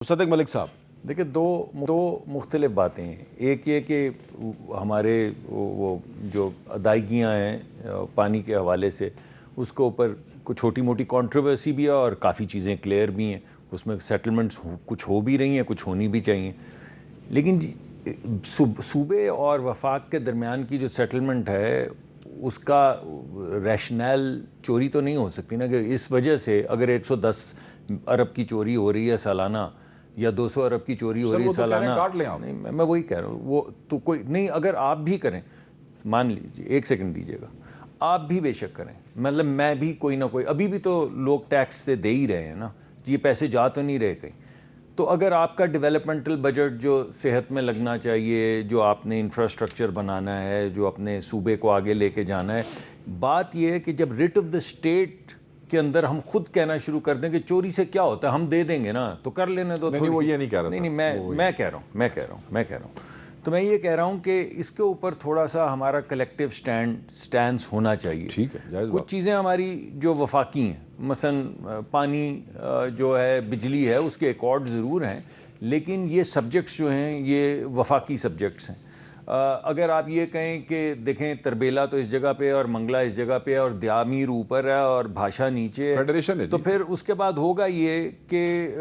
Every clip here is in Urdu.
مصدق ملک صاحب، دیکھیں دو مختلف باتیں ہیں. ایک یہ کہ ہمارے وہ جو ادائیگیاں ہیں پانی کے حوالے سے اس کے اوپر کوئی چھوٹی موٹی کنٹروورسی بھی ہے اور کافی چیزیں کلیئر بھی ہیں. اس میں سیٹلمنٹس کچھ ہو بھی رہی ہیں، کچھ ہونی بھی چاہیے. لیکن صوبے اور وفاق کے درمیان کی جو سیٹلمنٹ ہے اس کا ریشنل چوری تو نہیں ہو سکتی نا، کہ اس وجہ سے اگر 110 ارب کی چوری ہو رہی ہے سالانہ یا 200 ارب کی چوری ہو رہی ہے سالانہ. نہیں، میں وہی کہہ رہا ہوں، وہ تو کوئی نہیں. اگر آپ بھی کریں، مان لیجیے، ایک سیکنڈ دیجیے گا، آپ بھی بے شک کریں، مطلب میں بھی کوئی نہ کوئی، ابھی بھی تو لوگ ٹیکس سے دے ہی رہے ہیں نا، یہ پیسے جا تو نہیں رہے کہیں. تو اگر آپ کا ڈیولپمنٹل بجٹ جو صحت میں لگنا چاہیے، جو آپ نے انفراسٹرکچر بنانا ہے، جو اپنے صوبے کو آگے لے کے جانا ہے، بات یہ ہے کہ جب ریٹ آف دا اسٹیٹ کے اندر ہم خود کہنا شروع کر دیں کہ چوری سے کیا ہوتا ہے، ہم دے دیں گے نا، تو کر لینے دو. نہیں، وہ یہ نہیں کہہ رہا. نہیں، میں کہہ رہا ہوں. تو میں یہ کہہ رہا ہوں کہ اس کے اوپر تھوڑا سا ہمارا کلیکٹیو سٹینس ہونا چاہیے. ٹھیک ہے، جائز بات. کچھ چیزیں ہماری جو وفاقی ہیں، مثلا پانی جو ہے، بجلی ہے، اس کے ایکارڈ ضرور ہیں، لیکن یہ سبجیکٹس جو ہیں یہ وفاقی سبجیکٹس ہیں. اگر آپ یہ کہیں کہ دیکھیں تربیلا تو اس جگہ پہ اور منگلا اس جگہ پہ اور دیامیر اوپر ہے اور بھاشا نیچے فیڈریشن ہے، تو پھر اس کے بعد ہوگا یہ کہ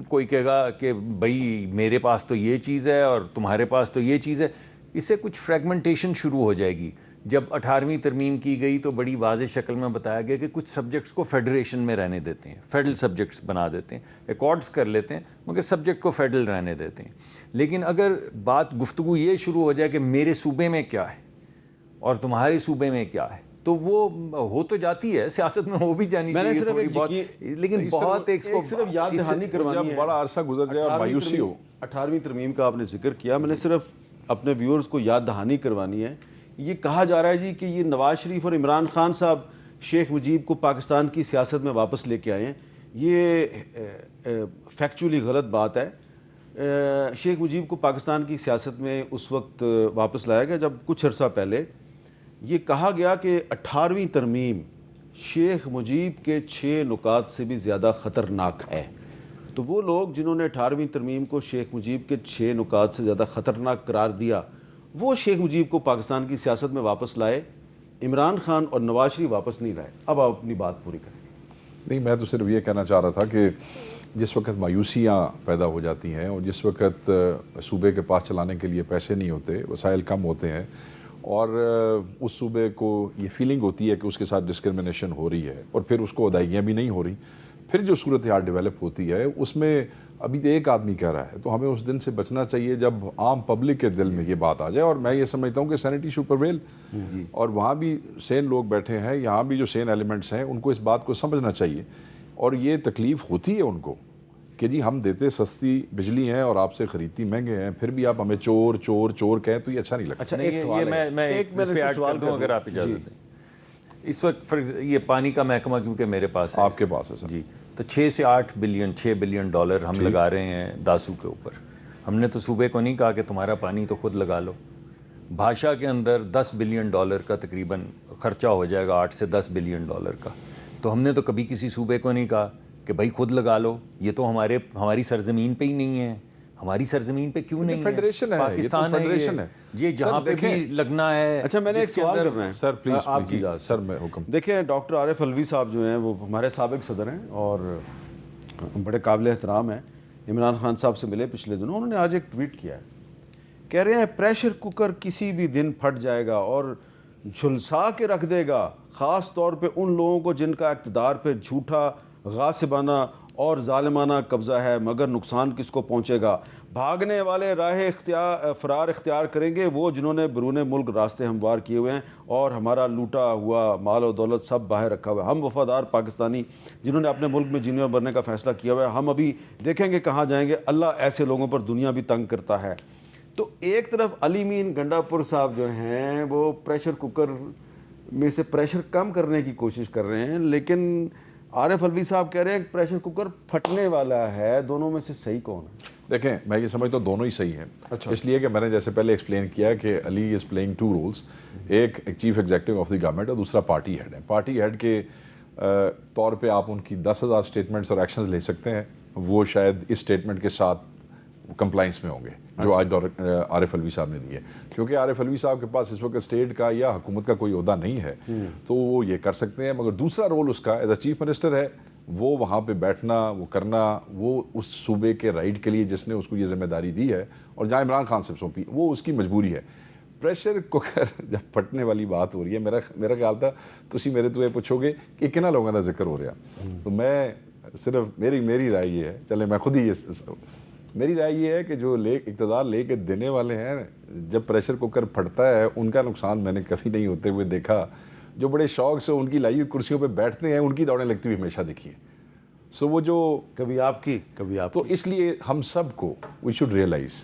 کوئی کہے گا کہ بھائی میرے پاس تو یہ چیز ہے اور تمہارے پاس تو یہ چیز ہے. اس سے کچھ فریگمنٹیشن شروع ہو جائے گی. جب 18ویں ترمیم کی گئی تو بڑی واضح شکل میں بتایا گیا کہ کچھ سبجیکٹس کو فیڈریشن میں رہنے دیتے ہیں، فیڈرل سبجیکٹس بنا دیتے ہیں، ایکارڈز کر لیتے ہیں، مگر سبجیکٹ کو فیڈرل رہنے دیتے ہیں. لیکن اگر بات گفتگو یہ شروع ہو جائے کہ میرے صوبے میں کیا ہے اور تمہارے صوبے میں کیا ہے، تو وہ ہو تو جاتی ہے سیاست میں، ہو بھی جانی چاہیے تھوڑی بہت، لیکن بہت ایک صرف یاد دہانی کروانی ہے. بڑا عرصہ گزر جائے اور مایوسی ہو. 18ویں ترمیم کا آپ نے ذکر کیا، میں نے صرف اپنے ویورز کو یاد دہانی کروانی ہے. یہ کہا جا رہا ہے جی کہ یہ نواز شریف اور عمران خان صاحب شیخ مجیب کو پاکستان کی سیاست میں واپس لے کے آئے ہیں. یہ فیکچولی غلط بات ہے. شیخ مجیب کو پاکستان کی سیاست میں اس وقت واپس لایا گیا جب کچھ عرصہ پہلے یہ کہا گیا کہ 18ویں ترمیم شیخ مجیب کے 6 نکات سے بھی زیادہ خطرناک ہے. تو وہ لوگ جنہوں نے 18ویں ترمیم کو شیخ مجیب کے 6 نکات سے زیادہ خطرناک قرار دیا، وہ شیخ مجیب کو پاکستان کی سیاست میں واپس لائے. عمران خان اور نواز شریف واپس نہیں لائے. اب آپ اپنی بات پوری کریں. نہیں، میں تو صرف یہ کہنا چاہ رہا تھا کہ جس وقت مایوسیاں پیدا ہو جاتی ہیں اور جس وقت صوبے کے پاس چلانے کے لیے پیسے نہیں ہوتے، وسائل کم ہوتے ہیں، اور اس صوبے کو یہ فیلنگ ہوتی ہے کہ اس کے ساتھ ڈسکرمنیشن ہو رہی ہے اور پھر اس کو ادائیگیاں بھی نہیں ہو رہی، پھر جو صورتحال ڈیولپ ہوتی ہے اس میں ابھی ایک آدمی کہہ رہا ہے، تو ہمیں اس دن سے بچنا چاہیے جب عام پبلک کے دل میں یہ بات آ جائے. اور میں یہ سمجھتا ہوں کہ سینٹی شو پرویل، اور وہاں بھی سین لوگ بیٹھے ہیں، یہاں بھی جو سین ایلیمنٹس ہیں، ان کو اس بات کو سمجھنا چاہیے. اور یہ تکلیف ہوتی ہے ان کو کہ جی ہم دیتے سستی بجلی ہیں اور آپ سے خریدتی مہنگے ہیں، پھر بھی آپ ہمیں چور چور چور کہیں تو یہ اچھا نہیں لگتا. اچھا، ایک سوال ہے، میں ایک سوال کروں اگر آپ اجازت دیں. اس وقت یہ پانی کا محکمہ کیونکہ میرے پاس ہے، آپ کے پاس ہے سر، جی، تو 6 سے 8 بلین $6 ہم لگا رہے ہیں داسو کے اوپر. ہم نے تو صوبے کو نہیں کہا کہ تمہارا پانی تو خود لگا لو. بھاشا کے اندر $10 بلین کا تقریباً خرچہ ہو جائے گا، $8 سے $10 بلین کا. تو ہم نے تو کبھی کسی صوبے کو نہیں کہا کہ بھائی خود لگا لو، یہ تو ہماری سرزمین پہ ہی نہیں ہے. ہماری سرزمین پہ کیوں نہیں ہے؟ فیڈریشن ہے، پاکستان ہے یہ جہاں پہ بھی لگنا ہے. اچھا، میں نے ایک سوال کرنا ہے سر، پلیز آپ کی. سر میں حکم. دیکھیں، ڈاکٹر عارف علوی صاحب جو ہیں وہ ہمارے سابق صدر ہیں اور بڑے قابل احترام ہیں. عمران خان صاحب سے ملے پچھلے دنوں، انہوں نے آج ایک ٹویٹ کیا ہے. کہہ رہے ہیں پریشر کوکر کسی بھی دن پھٹ جائے گا اور جھلسا کے رکھ دے گا، خاص طور پہ ان لوگوں کو جن کا اقتدار پہ جھوٹا، غاصبانہ اور ظالمانہ قبضہ ہے، مگر نقصان کس کو پہنچے گا؟ بھاگنے والے راہ فرار اختیار کریں گے وہ جنہوں نے بیرون ملک راستے ہموار کیے ہوئے ہیں اور ہمارا لوٹا ہوا مال و دولت سب باہر رکھا ہوا ہے. ہم وفادار پاکستانی جنہوں نے اپنے ملک میں جینے اور مرنے کا فیصلہ کیا ہوا ہے، ہم ابھی دیکھیں گے کہاں جائیں گے. اللہ ایسے لوگوں پر دنیا بھی تنگ کرتا ہے. تو ایک طرف علی مین گنڈا پور صاحب جو ہیں وہ پریشر کوکر میں سے پریشر کم کرنے کی کوشش کر رہے ہیں، لیکن عارف علوی صاحب کہہ رہے ہیں کہ پریشر کوکر پھٹنے والا ہے. دونوں میں سے صحیح کون ہے؟ دیکھیں، میں یہ سمجھتا ہوں دونوں ہی صحیح ہیں. اچھا، اس لیے کہ میں نے جیسے پہلے ایکسپلین کیا کہ علی از پلئنگ 2 رولز. ایک chief executive of the government اور دوسرا پارٹی ہیڈ ہے. پارٹی ہیڈ کے طور پہ آپ ان کی 10,000 اسٹیٹمنٹس اور ایکشنز لے سکتے ہیں، وہ شاید اس اسٹیٹمنٹ کے ساتھ کمپلائنس میں ہوں گے جو آج عارف علوی صاحب نے دی ہے، کیونکہ عارف علوی صاحب کے پاس اس وقت اسٹیٹ کا یا حکومت کا کوئی عہدہ نہیں ہے تو وہ یہ کر سکتے ہیں، مگر دوسرا رول اس کا ایز اے چیف منسٹر ہے، وہ وہاں پہ بیٹھنا، وہ کرنا، وہ اس صوبے کے رائٹ کے لیے جس نے اس کو یہ ذمہ داری دی ہے اور جہاں عمران خان سے سونپی وہ اس کی مجبوری ہے۔ پریشر کوکر جب پھٹنے والی بات ہو رہی ہے، میرا خیال تھا تسی میرے تو یہ پوچھو گے کہ کنا لوگوں کا ذکر ہو رہا، تو میں صرف میری رائے یہ ہے، چلے میں خود ہی میری رائے یہ ہے کہ جو اقتدار لے کے دینے والے ہیں جب پریشر کوکر پھٹتا ہے ان کا نقصان میں نے کبھی نہیں ہوتے ہوئے دیکھا، جو بڑے شوق سے ان کی لائی ہوئی کرسیوں پہ بیٹھتے ہیں ان کی دوڑیں لگتی ہوئی ہمیشہ دیکھی ہے۔ سو وہ جو کبھی آپ کی کبھی آپ تو اس لیے ہم سب کو وی شوڈ ریئلائز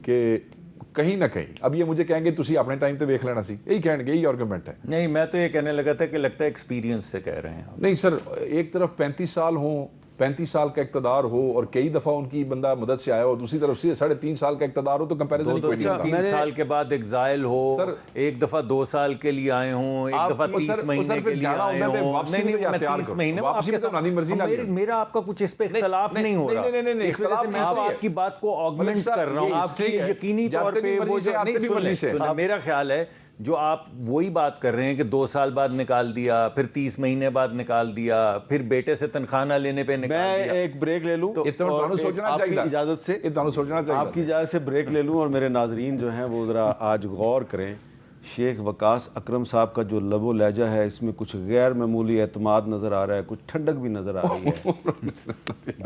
کہ کہیں نہ کہیں اب یہ مجھے کہیں گے تسی اپنے ٹائم تے دیکھ لینا سی، یہی کہیں گے، یہی آرگومنٹ ہے۔ نہیں، میں تو یہ کہنے لگا تھا کہ لگتا ہے ایکسپیرینس سے کہہ رہے ہیں آپ۔ نہیں سر، ایک طرف 35 سال ہوں، 35 سال کا اقتدار ہو اور کئی دفعہ ان کی بندہ مدد سے آیا ہو، دوسری طرف سے 3.5 سال کا اقتدار ہو تو کمپیریزن ہی کوئی نہیں ہوتا۔ 3 سال کے بعد ایگزائل ہو، ایک دفعہ 2 سال کے لیے آئے ہوں، ایک دفعہ 30 مہینے کے لیے آئے ہوں، نہیں میں 30 مہینے میرا آپ کا کچھ اس پہ اختلاف نہیں ہو رہا، اس وجہ سے میں آپ کی بات کو آگمنٹ کر رہا ہوں۔ آپ کی یقینی طور پہ وہ جو نہیں، میرا خیال ہے جو آپ وہی بات کر رہے ہیں کہ 2 سال بعد نکال دیا، پھر 30 مہینے بعد نکال دیا، پھر بیٹے سے تنخواہ نہ لینے پہ نکال دیا۔ میں ایک بریک لے لوں، آپ کی اجازت سے آپ کی اجازت سے بریک لے لوں اور میرے ناظرین جو ہیں وہ ذرا آج غور کریں۔ شیخ وقاص اکرم صاحب کا جو لب و لہجہ ہے اس میں کچھ غیر معمولی اعتماد نظر آ رہا ہے، کچھ ٹھنڈک بھی نظر آ رہی ہے۔